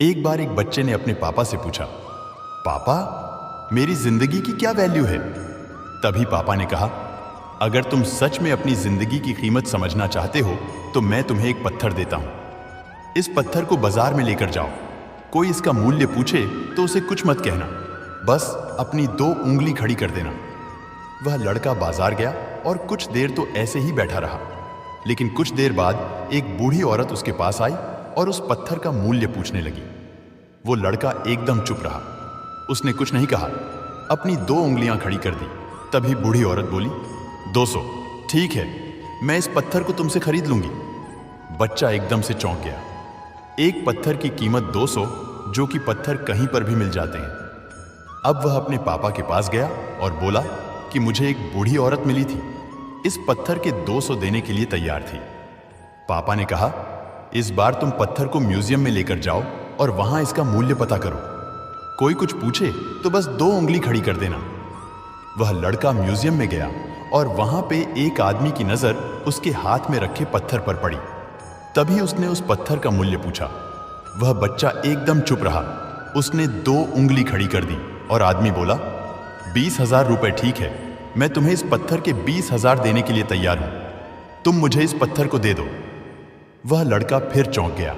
एक बार एक बच्चे ने अपने पापा से पूछा, पापा, मेरी जिंदगी की क्या वैल्यू है? तभी पापा ने कहा, अगर तुम सच में अपनी जिंदगी की कीमत समझना चाहते हो तो मैं तुम्हें एक पत्थर देता हूं। इस पत्थर को बाजार में लेकर जाओ। कोई इसका मूल्य पूछे तो उसे कुछ मत कहना, बस अपनी 2 उंगली खड़ी कर देना। वह लड़का बाजार गया और कुछ देर तो ऐसे ही बैठा रहा, लेकिन कुछ देर बाद एक बूढ़ी औरत उसके पास आई और उस पत्थर का मूल्य पूछने लगी। वो लड़का एकदम चुप रहा, उसने कुछ नहीं कहा, अपनी 2 उंगलियां खड़ी कर दी। तभी बूढ़ी औरत बोली, 200, ठीक है, मैं इस पत्थर को तुमसे खरीद लूंगी। बच्चा एकदम से चौंक गया। एक पत्थर की कीमत 200, जो कि पत्थर कहीं पर भी मिल जाते हैं। अब वह अपने पापा के पास गया और बोला कि मुझे एक बूढ़ी औरत मिली थी, इस पत्थर के 200 देने के लिए तैयार थी। पापा ने कहा, इस बार तुम पत्थर को म्यूजियम में लेकर जाओ और वहां इसका मूल्य पता करो। कोई कुछ पूछे तो बस 2 उंगली खड़ी कर देना। वह लड़का म्यूजियम में गया और वहां पे एक आदमी की नजर उसके हाथ में रखे पत्थर पर पड़ी। तभी उसने उस पत्थर का मूल्य पूछा। वह बच्चा एकदम चुप रहा, उसने 2 उंगली खड़ी कर दी और आदमी बोला, 20,000 रुपए ठीक है, मैं तुम्हें इस पत्थर के 20,000 देने के लिए तैयार हूं, तुम मुझे इस पत्थर को दे दो। वह लड़का फिर चौंक गया।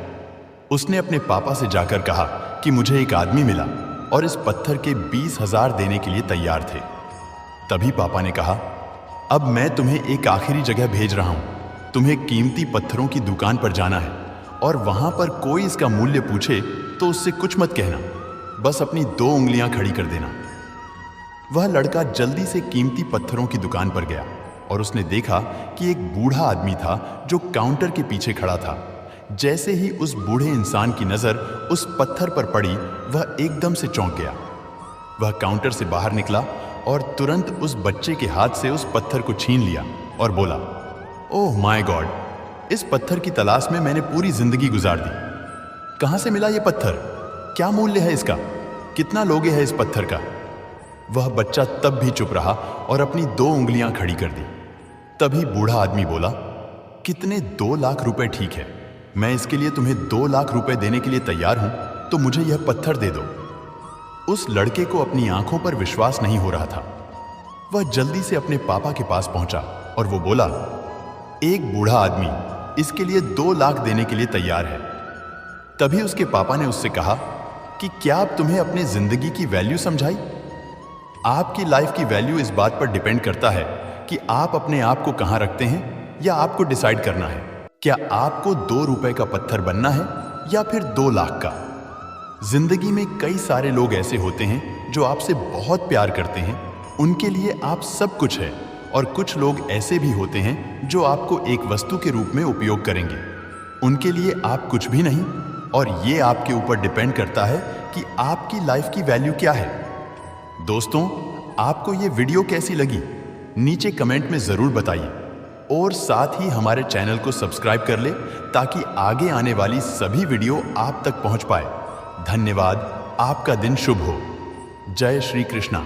उसने अपने पापा से जाकर कहा कि मुझे एक आदमी मिला और इस पत्थर के 20,000 देने के लिए तैयार थे। तभी पापा ने कहा, अब मैं तुम्हें एक आखिरी जगह भेज रहा हूं, तुम्हें कीमती पत्थरों की दुकान पर जाना है और वहां पर कोई इसका मूल्य पूछे तो उससे कुछ मत कहना, बस अपनी 2 उंगलियां खड़ी कर देना। वह लड़का जल्दी से कीमती पत्थरों की दुकान पर गया और उसने देखा कि एक बूढ़ा आदमी था जो काउंटर के पीछे खड़ा था। जैसे ही उस बूढ़े इंसान की नजर उस पत्थर पर पड़ी, वह एकदम से चौंक गया। वह काउंटर से बाहर निकला और तुरंत उस बच्चे के हाथ से उस पत्थर को छीन लिया और बोला, ओह माय गॉड, इस पत्थर की तलाश में मैंने पूरी जिंदगी गुजार दी। कहां से मिला यह पत्थर? क्या मूल्य है इसका? कितना लोगे है इस पत्थर का? वह बच्चा तब भी चुप रहा और अपनी 2 उंगलियां खड़ी कर दी। तभी बूढ़ा आदमी बोला, कितने 2 लाख रुपए ठीक है, मैं इसके लिए तुम्हें 2 लाख रुपए देने के लिए तैयार हूं, तो मुझे यह पत्थर दे दो। उस लड़के को अपनी आंखों पर विश्वास नहीं हो रहा था। वह जल्दी से अपने पापा के पास पहुंचा और वो बोला, एक बूढ़ा आदमी इसके लिए 2 लाख देने के लिए तैयार है। तभी उसके पापा ने उससे कहा कि क्या अब तुम्हें अपनी जिंदगी की वैल्यू समझाई? आपकी लाइफ की वैल्यू इस बात पर डिपेंड करता है कि आप अपने आप को कहां रखते हैं, या आपको डिसाइड करना है क्या आपको 2 रुपए का पत्थर बनना है या फिर 2 लाख का। जिंदगी में कई सारे लोग ऐसे होते हैं जो आपसे बहुत प्यार करते हैं, उनके लिए आप सब कुछ है, और कुछ लोग ऐसे भी होते हैं जो आपको एक वस्तु के रूप में उपयोग करेंगे, उनके लिए आप कुछ भी नहीं। और ये आपके ऊपर डिपेंड करता है कि आपकी लाइफ की वैल्यू क्या है। दोस्तों, आपको ये वीडियो कैसी लगी नीचे कमेंट में जरूर बताइए, और साथ ही हमारे चैनल को सब्सक्राइब कर ले ताकि आगे आने वाली सभी वीडियो आप तक पहुंच पाए। धन्यवाद, आपका दिन शुभ हो। जय श्री कृष्णा।